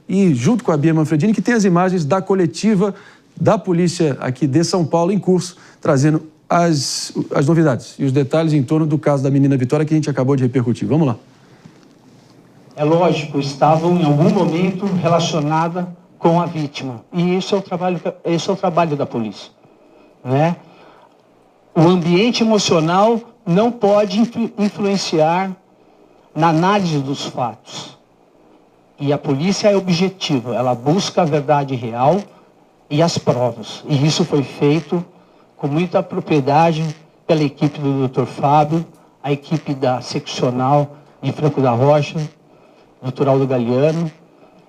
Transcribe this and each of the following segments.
e junto com a Bia Manfredini, que tem as imagens da coletiva da polícia aqui de São Paulo em curso, trazendo as novidades e os detalhes em torno do caso da menina Vitória que a gente acabou de repercutir. Vamos lá. É lógico, estavam em algum momento relacionada com a vítima. E esse é o trabalho da polícia, né? O ambiente emocional não pode influenciar na análise dos fatos. E a polícia é objetiva, ela busca a verdade real e as provas. E isso foi feito com muita propriedade pela equipe do Dr. Fábio, a equipe da seccional de Franco da Rocha, Dr. Aldo Galiano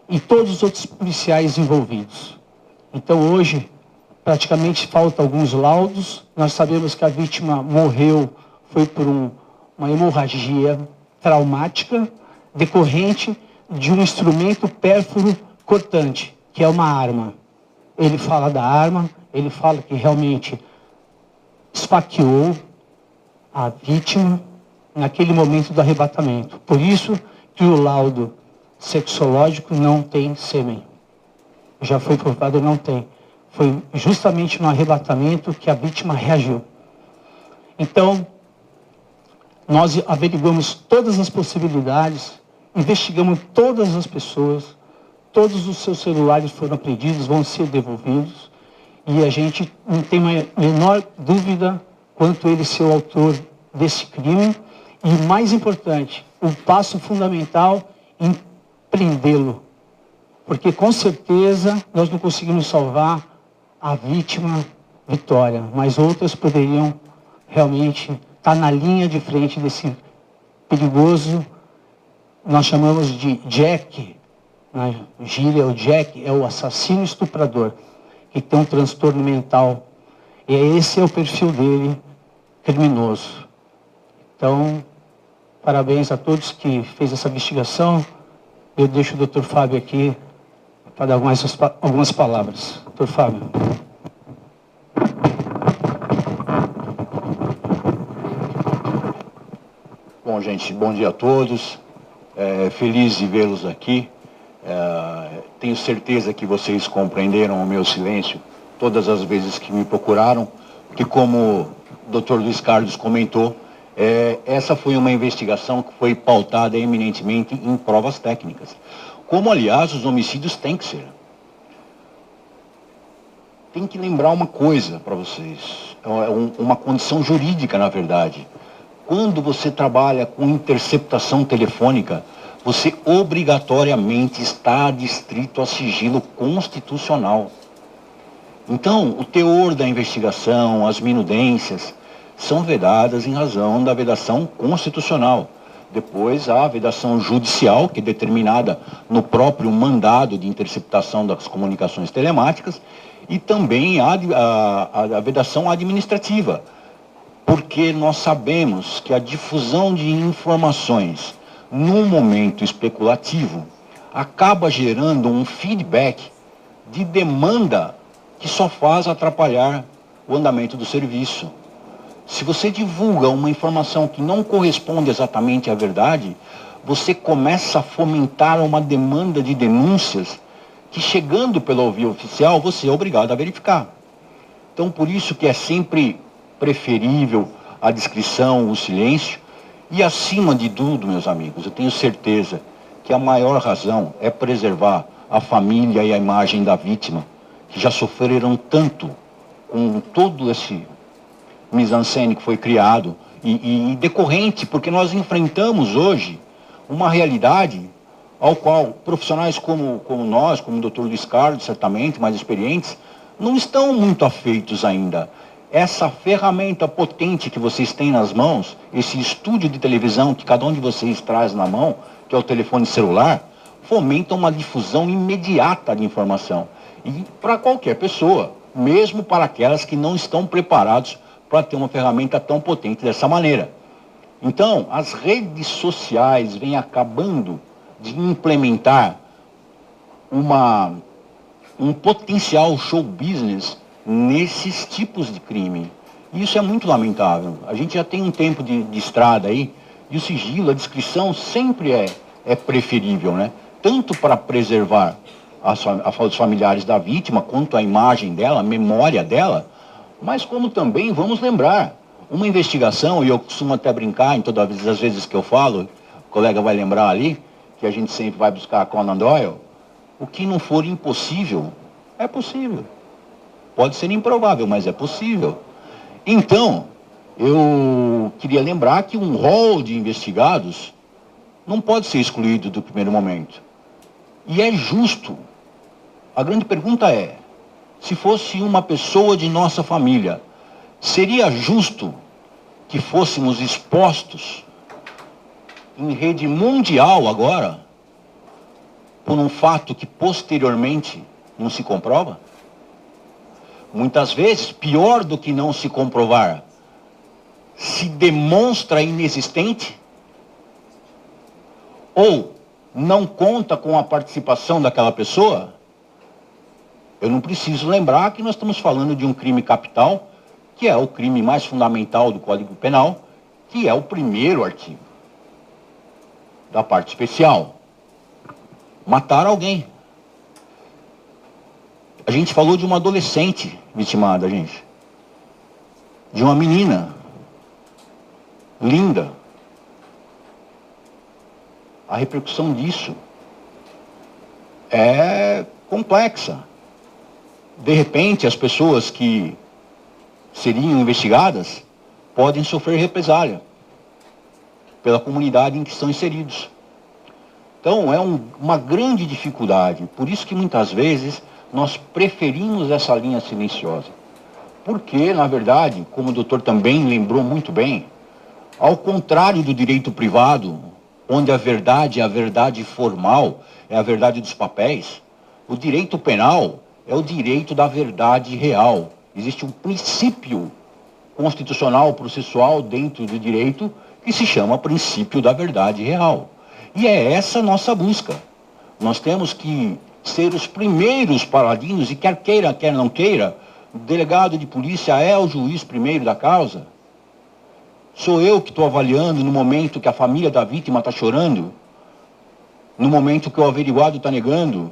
e todos os outros policiais envolvidos. Então hoje, praticamente faltam alguns laudos. Nós sabemos que a vítima morreu, foi por uma hemorragia traumática decorrente de um instrumento pérfuro cortante, que é uma arma. Ele fala da arma, ele fala que realmente esfaqueou a vítima naquele momento do arrebatamento. Por isso que o laudo sexológico não tem sêmen. Já foi provado, não tem. Foi justamente no arrebatamento que a vítima reagiu. Então, nós averiguamos todas as possibilidades, investigamos todas as pessoas, todos os seus celulares foram apreendidos, vão ser devolvidos, e a gente não tem a menor dúvida quanto ele ser o autor desse crime, e o mais importante, o passo fundamental em prendê-lo, porque com certeza nós não conseguimos salvar a vítima Vitória, mas outras poderiam realmente estar na linha de frente desse perigoso, nós chamamos de Jack, na gíria, o Jack é o assassino estuprador, que tem um transtorno mental, e esse é o perfil dele, criminoso. Então, parabéns a todos que fez essa investigação. Eu deixo o Dr. Fábio aqui para dar algumas palavras. Dr. Fábio. Bom, gente, bom dia a todos. Feliz de vê-los aqui. Tenho certeza que vocês compreenderam o meu silêncio todas as vezes que me procuraram, porque como o Dr. Luiz Carlos comentou, essa foi uma investigação que foi pautada eminentemente em provas técnicas. Como, aliás, os homicídios têm que ser. Tem que lembrar uma coisa para vocês, uma condição jurídica, na verdade. Quando você trabalha com interceptação telefônica, você obrigatoriamente está adstrito a sigilo constitucional. Então, o teor da investigação, as minudências, são vedadas em razão da vedação constitucional. Depois, há a vedação judicial, que é determinada no próprio mandado de interceptação das comunicações telemáticas, e também a vedação administrativa, porque nós sabemos que a difusão de informações num momento especulativo acaba gerando um feedback de demanda que só faz atrapalhar o andamento do serviço. Se você divulga uma informação que não corresponde exatamente à verdade, você começa a fomentar uma demanda de denúncias que, chegando pela via oficial, você é obrigado a verificar. Então, por isso que é sempre preferível a discrição, o silêncio, e acima de tudo, meus amigos, eu tenho certeza que a maior razão é preservar a família e a imagem da vítima, que já sofreram tanto com todo esse mise-en-scène que foi criado e decorrente, porque nós enfrentamos hoje uma realidade ao qual profissionais como nós, como o Dr. Luiz Carlos, certamente, mais experientes, não estão muito afeitos ainda. Essa ferramenta potente que vocês têm nas mãos, esse estúdio de televisão que cada um de vocês traz na mão, que é o telefone celular, fomenta uma difusão imediata de informação. E para qualquer pessoa, mesmo para aquelas que não estão preparados para ter uma ferramenta tão potente dessa maneira. Então, as redes sociais vêm acabando de implementar um potencial show business nesses tipos de crime. E isso é muito lamentável. A gente já tem um tempo de estrada aí, e o sigilo, a discrição sempre é preferível, né? Tanto para preservar aos familiares da vítima, quanto à imagem dela, a memória dela, mas como também vamos lembrar, uma investigação, e eu costumo até brincar em todas as vezes que eu falo, o colega vai lembrar ali, que a gente sempre vai buscar a Conan Doyle, o que não for impossível, é possível. Pode ser improvável, mas é possível. Então, eu queria lembrar que um rol de investigados não pode ser excluído do primeiro momento. E é justo. A grande pergunta é, se fosse uma pessoa de nossa família, seria justo que fôssemos expostos em rede mundial agora, por um fato que posteriormente não se comprova? Muitas vezes, pior do que não se comprovar, se demonstra inexistente ou não conta com a participação daquela pessoa. Eu não preciso lembrar que nós estamos falando de um crime capital, que é o crime mais fundamental do Código Penal, que é o primeiro artigo da parte especial. Matar alguém. A gente falou de uma adolescente vitimada, gente. De uma menina linda. A repercussão disso é complexa. De repente, as pessoas que seriam investigadas podem sofrer represália pela comunidade em que estão inseridos. Então, é uma grande dificuldade. Por isso que, muitas vezes, nós preferimos essa linha silenciosa. Porque, na verdade, como o doutor também lembrou muito bem, ao contrário do direito privado, onde a verdade é a verdade formal, é a verdade dos papéis, o direito penal é o direito da verdade real. Existe um princípio constitucional, processual dentro do direito que se chama princípio da verdade real. E é essa a nossa busca. Nós temos que ser os primeiros paladinos, e quer queira, quer não queira, o delegado de polícia é o juiz primeiro da causa. Sou eu que estou avaliando no momento que a família da vítima está chorando, no momento que o averiguado está negando,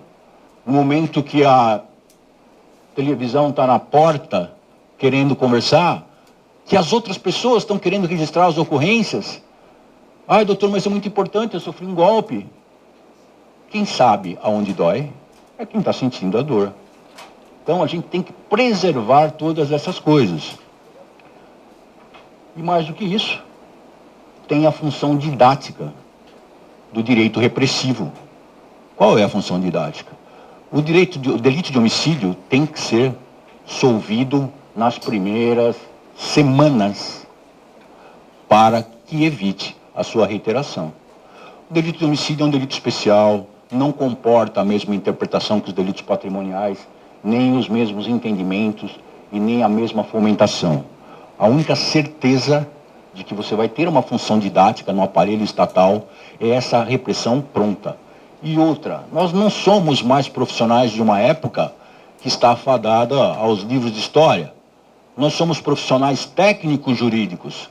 no momento que a televisão está na porta querendo conversar, que as outras pessoas estão querendo registrar as ocorrências. Ai, doutor, mas é muito importante, eu sofri um golpe. Quem sabe aonde dói é quem está sentindo a dor. Então a gente tem que preservar todas essas coisas. E mais do que isso, tem a função didática do direito repressivo. Qual é a função didática? O delito de homicídio tem que ser solvido nas primeiras semanas para que evite a sua reiteração. O delito de homicídio é um delito especial, não comporta a mesma interpretação que os delitos patrimoniais, nem os mesmos entendimentos e nem a mesma fomentação. A única certeza de que você vai ter uma função didática no aparelho estatal é essa repressão pronta. E outra, nós não somos mais profissionais de uma época que está afadada aos livros de história. Nós somos profissionais técnicos jurídicos.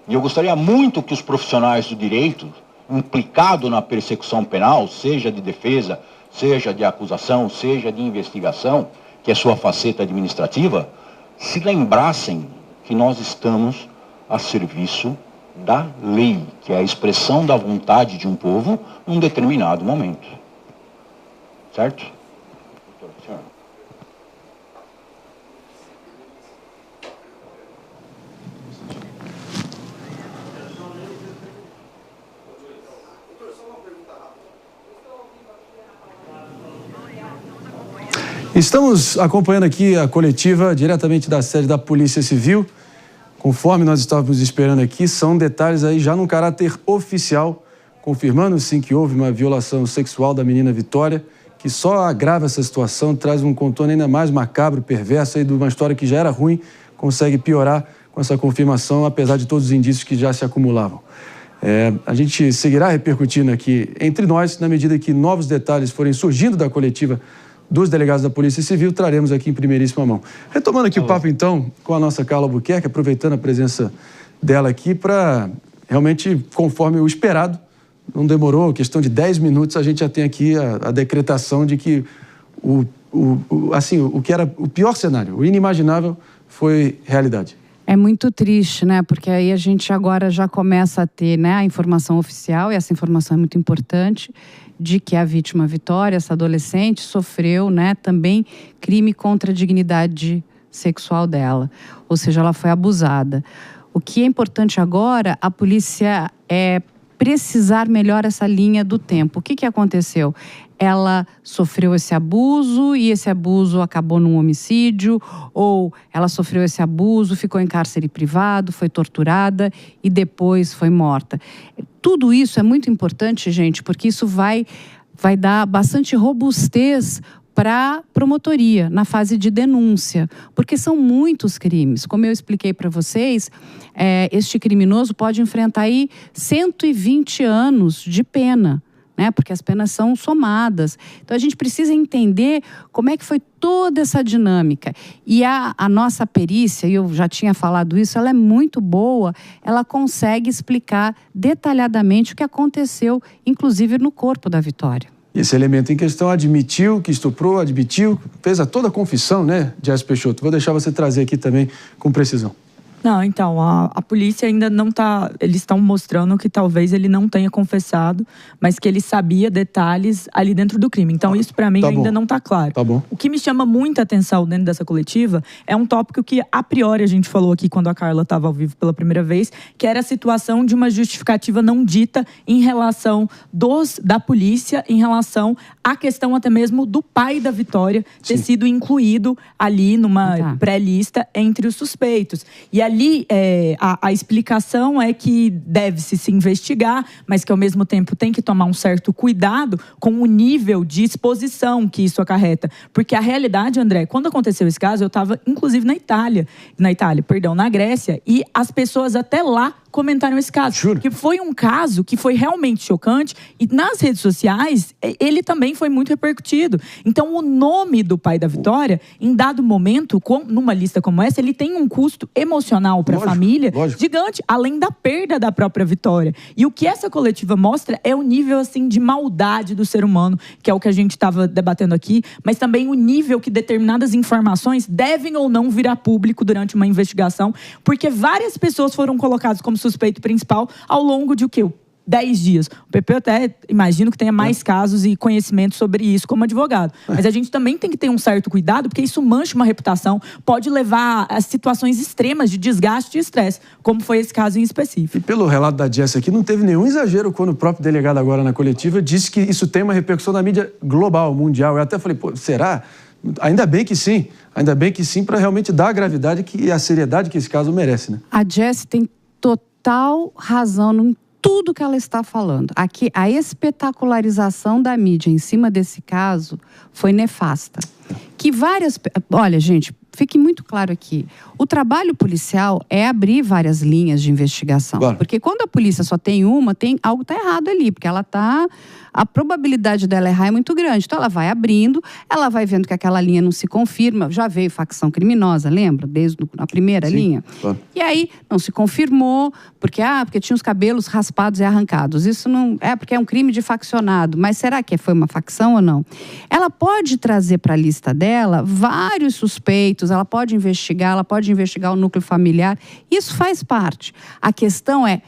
E eu gostaria muito que os profissionais do direito, implicados na persecução penal, seja de defesa, seja de acusação, seja de investigação, que é sua faceta administrativa, se lembrassem que nós estamos a serviço da lei, que é a expressão da vontade de um povo num determinado momento. Certo? Estamos acompanhando aqui a coletiva diretamente da sede da Polícia Civil. Conforme nós estávamos esperando aqui, são detalhes aí já num caráter oficial, confirmando sim que houve uma violação sexual da menina Vitória, que só agrava essa situação, traz um contorno ainda mais macabro, perverso aí de uma história que já era ruim, consegue piorar com essa confirmação, apesar de todos os indícios que já se acumulavam. A gente seguirá repercutindo aqui entre nós, na medida que novos detalhes forem surgindo da coletiva dos delegados da Polícia Civil, traremos aqui em primeiríssima mão. Retomando aqui o papo, então, com a nossa Carla Albuquerque, aproveitando a presença dela aqui para, realmente, conforme o esperado, Não demorou, questão de 10 minutos, a gente já tem aqui a decretação de que o que era o pior cenário, o inimaginável, foi realidade. É muito triste, né? Porque aí a gente agora já começa a ter, né, a informação oficial, e essa informação é muito importante, de que a vítima Vitória, essa adolescente, sofreu, né, também crime contra a dignidade sexual dela. Ou seja, ela foi abusada. O que é importante agora, a polícia precisar melhor essa linha do tempo. O que aconteceu? Ela sofreu esse abuso e esse abuso acabou num homicídio, ou ela sofreu esse abuso, ficou em cárcere privado, foi torturada e depois foi morta. Tudo isso é muito importante, gente, porque isso vai dar bastante robustez para a promotoria, na fase de denúncia, porque são muitos crimes. Como eu expliquei para vocês, este criminoso pode enfrentar aí 120 anos de pena, né? Porque as penas são somadas. Então a gente precisa entender como é que foi toda essa dinâmica. E a nossa perícia, e eu já tinha falado isso, ela é muito boa, ela consegue explicar detalhadamente o que aconteceu, inclusive no corpo da Vitória. Esse elemento em questão admitiu que estuprou, fez toda a confissão, né, Jesse Peixoto? Vou deixar você trazer aqui também com precisão. Não, então, a polícia ainda não está... Eles estão mostrando que talvez ele não tenha confessado, mas que ele sabia detalhes ali dentro do crime. Então, isso para mim ainda não está claro. Tá bom. O que me chama muita atenção dentro dessa coletiva é um tópico que, a priori, a gente falou aqui quando a Carla estava ao vivo pela primeira vez, que era a situação de uma justificativa não dita em relação da polícia, em relação à questão até mesmo do pai da Vitória ter sido incluído ali numa pré-lista entre os suspeitos. E ali a explicação é que deve-se se investigar, mas que ao mesmo tempo tem que tomar um certo cuidado com o nível de exposição que isso acarreta. Porque a realidade, André, quando aconteceu esse caso, eu estava inclusive na Grécia, e as pessoas até lá comentaram esse caso. Juro? Que foi um caso que foi realmente chocante, e nas redes sociais ele também foi muito repercutido. Então o nome do pai da Vitória, em dado momento, numa lista como essa, ele tem um custo emocional para a família gigante, além da perda da própria Vitória. E o que essa coletiva mostra é o nível assim de maldade do ser humano, que é o que a gente estava debatendo aqui, mas também o nível que determinadas informações devem ou não vir a público durante uma investigação, porque várias pessoas foram colocadas como suspeito principal ao longo de 10 dias. O PP até imagino que tenha mais casos e conhecimento sobre isso como advogado. Mas a gente também tem que ter um certo cuidado, porque isso mancha uma reputação, pode levar a situações extremas de desgaste e estresse, como foi esse caso em específico. E pelo relato da Jess aqui, não teve nenhum exagero quando o próprio delegado agora na coletiva disse que isso tem uma repercussão na mídia global, mundial. Eu até falei, será? Ainda bem que sim, para realmente dar a gravidade e a seriedade que esse caso merece, né? A Jess tem total razão em tudo que ela está falando. Aqui, a espetacularização da mídia em cima desse caso foi nefasta. Olha, gente, fique muito claro aqui. O trabalho policial é abrir várias linhas de investigação. Claro. Porque quando a polícia só tem uma, algo está errado ali. Porque a probabilidade dela errar é muito grande. Então ela vai abrindo, ela vai vendo que aquela linha não se confirma. Já veio facção criminosa, lembra? Desde a primeira linha. Claro. E aí não se confirmou, porque tinha os cabelos raspados e arrancados. Isso não é porque é um crime de faccionado. Mas será que foi uma facção ou não? Ela pode trazer para a lista dela vários suspeitos, ela pode investigar o núcleo familiar. Isso faz parte. A questão é,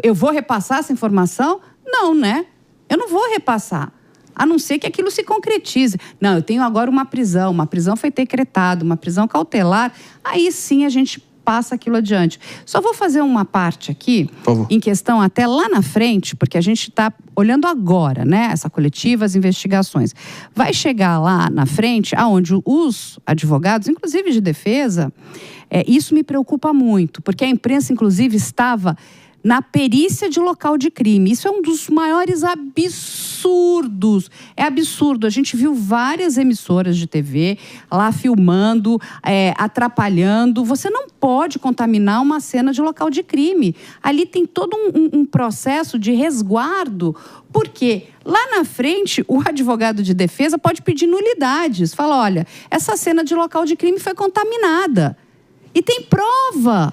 eu vou repassar essa informação? Não, né? Eu não vou repassar, a não ser que aquilo se concretize. Não, eu tenho agora uma prisão foi decretada, uma prisão cautelar, aí sim a gente passa aquilo adiante. Só vou fazer uma parte aqui, em questão até lá na frente, porque a gente está olhando agora, né, essa coletiva, as investigações. Vai chegar lá na frente, aonde os advogados, inclusive de defesa, isso me preocupa muito, porque a imprensa, inclusive, estava na perícia de local de crime. Isso é um dos maiores absurdos. É absurdo. A gente viu várias emissoras de TV lá filmando, atrapalhando. Você não pode contaminar uma cena de local de crime. Ali tem todo um processo de resguardo, porque lá na frente o advogado de defesa pode pedir nulidades. Fala, olha, essa cena de local de crime foi contaminada. E tem prova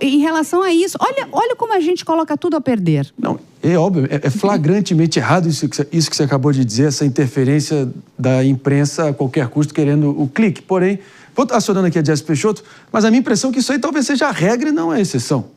em relação a isso. Olha como a gente coloca tudo a perder. Não, É óbvio, é flagrantemente errado isso que você acabou de dizer, essa interferência da imprensa a qualquer custo querendo o clique. Porém, vou acionando aqui a Jéssica Peixoto, mas a minha impressão é que isso aí talvez seja a regra e não a exceção.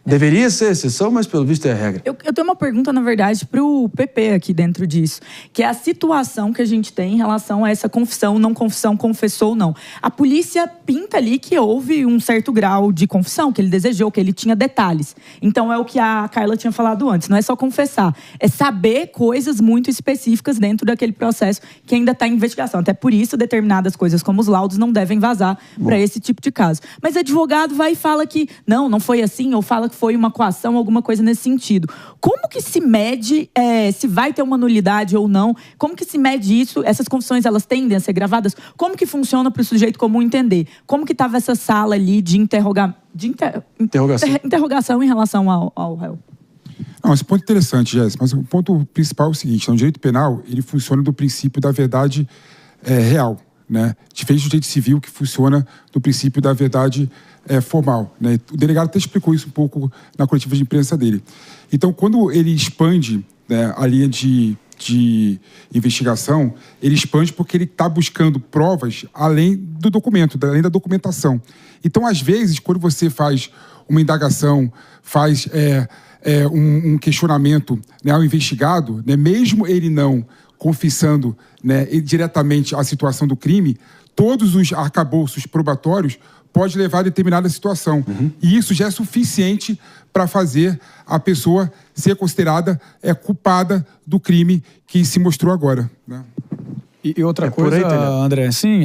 Deveria ser exceção, mas pelo visto é a regra. Eu tenho uma pergunta, na verdade, para o PP aqui dentro disso, que é a situação que a gente tem em relação a essa confissão, não confissão, confessou ou não. A polícia pinta ali que houve um certo grau de confissão, que ele desejou, que ele tinha detalhes. Então é o que a Carla tinha falado antes, não é só confessar, é saber coisas muito específicas dentro daquele processo que ainda está em investigação. Até por isso, determinadas coisas como os laudos não devem vazar para esse tipo de caso. Mas advogado vai e fala que não foi assim, ou fala que foi uma coação, alguma coisa nesse sentido. Como que se mede se vai ter uma nulidade ou não? Como que se mede isso? Essas confissões, elas tendem a ser gravadas? Como que funciona para o sujeito comum entender? Como que estava essa sala ali de interrogação em relação ao réu? Não, esse ponto é interessante, Jéssica, mas o ponto principal é o seguinte: no direito penal, ele funciona do princípio da verdade real, né? Diferente do direito civil, que funciona do princípio da verdade formal, né? O delegado até explicou isso um pouco na coletiva de imprensa dele. Então, quando ele expande, né, a linha de investigação, ele expande porque ele está buscando provas além do documento, além da documentação. Então, às vezes, quando você faz uma indagação, faz um questionamento, né, ao investigado, né, mesmo ele não confessando, né, diretamente a situação do crime, todos os arcabouços probatórios pode levar a determinada situação. E isso já é suficiente para fazer a pessoa ser considerada culpada do crime que se mostrou agora, né? E outra coisa, André, sim,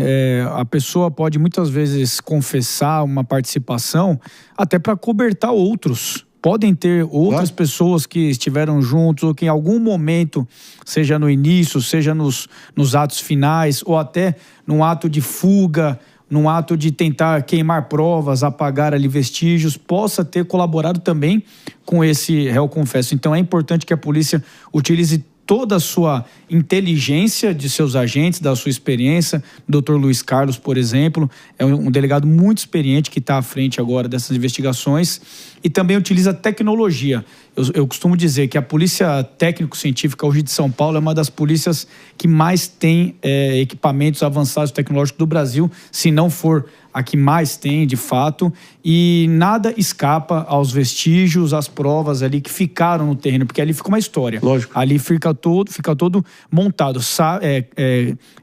a pessoa pode muitas vezes confessar uma participação até para cobertar outros. Podem ter outras pessoas que estiveram juntos ou que em algum momento, seja no início, seja nos atos finais ou até num ato de fuga, num ato de tentar queimar provas, apagar ali vestígios, possa ter colaborado também com esse réu confesso. Então é importante que a polícia utilize toda a sua inteligência de seus agentes, da sua experiência. O Dr. Luiz Carlos, por exemplo, é um delegado muito experiente que está à frente agora dessas investigações e também utiliza tecnologia. Eu costumo dizer que a Polícia Técnico-Científica hoje de São Paulo é uma das polícias que mais tem equipamentos avançados tecnológicos do Brasil, se não for a que mais tem, de fato, e nada escapa aos vestígios, às provas ali que ficaram no terreno, porque ali fica uma história. Lógico. Ali fica todo montado.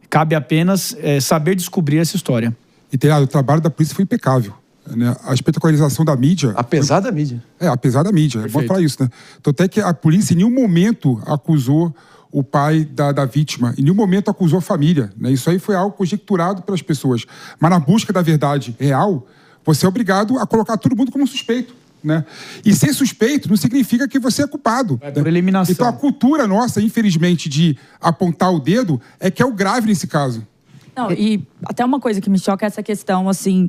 Cabe apenas saber descobrir essa história. E, o trabalho da polícia foi impecável, né? A espetacularização da mídia... Apesar da mídia. Apesar da mídia. É bom falar isso, né? Então, até que a polícia em nenhum momento acusou o pai da vítima, em nenhum momento acusou a família, né? Isso aí foi algo conjecturado pelas pessoas. Mas na busca da verdade real, você é obrigado a colocar todo mundo como suspeito, né? E ser suspeito não significa que você é culpado. Por eliminação. Então a cultura nossa, infelizmente, de apontar o dedo é que é o grave nesse caso. Não, e até uma coisa que me choca é essa questão, assim,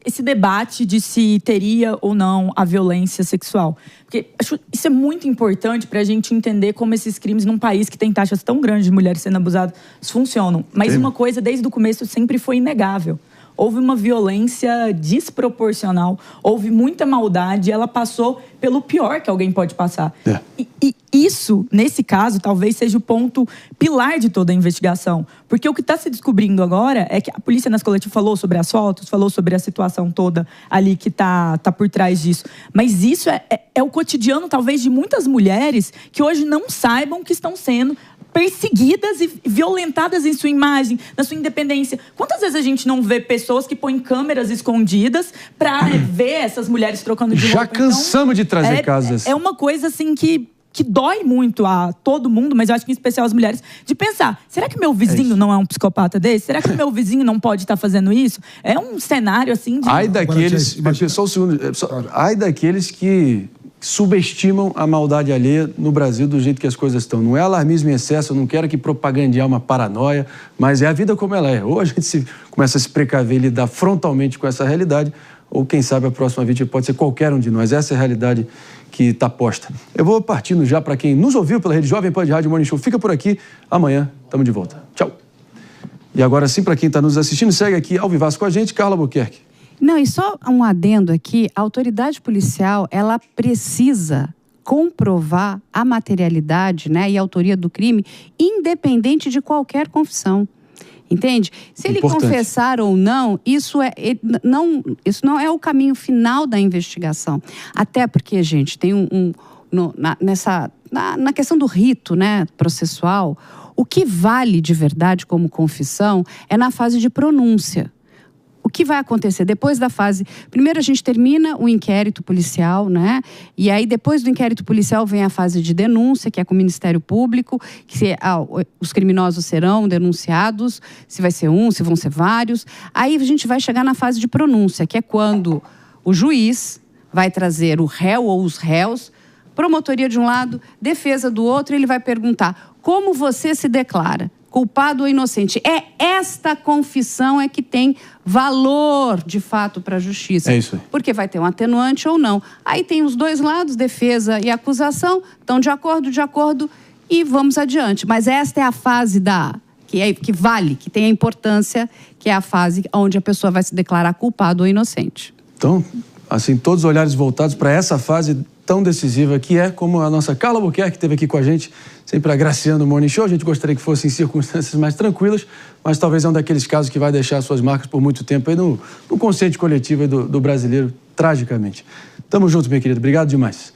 esse debate de se teria ou não a violência sexual. Porque acho isso é muito importante para a gente entender como esses crimes, num país que tem taxas tão grandes de mulheres sendo abusadas, funcionam. Mas uma coisa, desde o começo, sempre foi inegável. Houve uma violência desproporcional, houve muita maldade, ela passou pelo pior que alguém pode passar. E isso, nesse caso, talvez seja o ponto pilar de toda a investigação. Porque o que está se descobrindo agora é que a polícia nas coletivas falou sobre as fotos, falou sobre a situação toda ali que tá por trás disso. Mas isso é o cotidiano, talvez, de muitas mulheres que hoje não saibam que estão sendo perseguidas e violentadas em sua imagem, na sua independência. Quantas vezes a gente não vê pessoas que põem câmeras escondidas para ver essas mulheres trocando de roupa? Já cansamos de trazer casos. É uma coisa assim que dói muito a todo mundo, mas eu acho que em especial as mulheres, de pensar, será que meu vizinho não é um psicopata desse? Será que meu vizinho não pode estar fazendo isso? É um cenário assim de... Ai daqueles... Só um segundo. Ai daqueles que subestimam a maldade alheia no Brasil do jeito que as coisas estão. Não é alarmismo em excesso, eu não quero que propagandear uma paranoia, mas é a vida como ela é. Ou a gente começa a se precaver e lidar frontalmente com essa realidade, ou quem sabe a próxima vítima pode ser qualquer um de nós. Essa é a realidade que está posta. Eu vou partindo já para quem nos ouviu pela Rede Jovem Pan de Rádio Morning Show. Fica por aqui, amanhã estamos de volta. Tchau. E agora sim, para quem está nos assistindo, segue aqui ao vivaço com a gente, Carla Albuquerque. Não, e só um adendo aqui, a autoridade policial, ela precisa comprovar a materialidade, né, e a autoria do crime, independente de qualquer confissão. Entende? Se ele confessar ou não, isso não é o caminho final da investigação. Até porque, gente, tem na questão do rito, né, processual, o que vale de verdade como confissão é na fase de pronúncia. O que vai acontecer depois da fase... Primeiro a gente termina o inquérito policial, né? E aí depois do inquérito policial vem a fase de denúncia, que é com o Ministério Público, que os criminosos serão denunciados, se vai ser um, se vão ser vários. Aí a gente vai chegar na fase de pronúncia, que é quando o juiz vai trazer o réu ou os réus, promotoria de um lado, defesa do outro, e ele vai perguntar: como você se declara? Culpado ou inocente? É esta confissão que tem valor, de fato, para a justiça. É isso aí. Porque vai ter um atenuante ou não. Aí tem os dois lados, defesa e acusação, estão de acordo, e vamos adiante. Mas esta é a fase que vale, que tem a importância, que é a fase onde a pessoa vai se declarar culpado ou inocente. Então, assim, todos os olhares voltados para essa fase tão decisiva que é, como a nossa Carla Albuquerque, que esteve aqui com a gente, sempre agraciando o Morning Show. A gente gostaria que fosse em circunstâncias mais tranquilas, mas talvez é um daqueles casos que vai deixar suas marcas por muito tempo aí no consciente coletivo aí do brasileiro, tragicamente. Tamo junto, minha querida. Obrigado demais.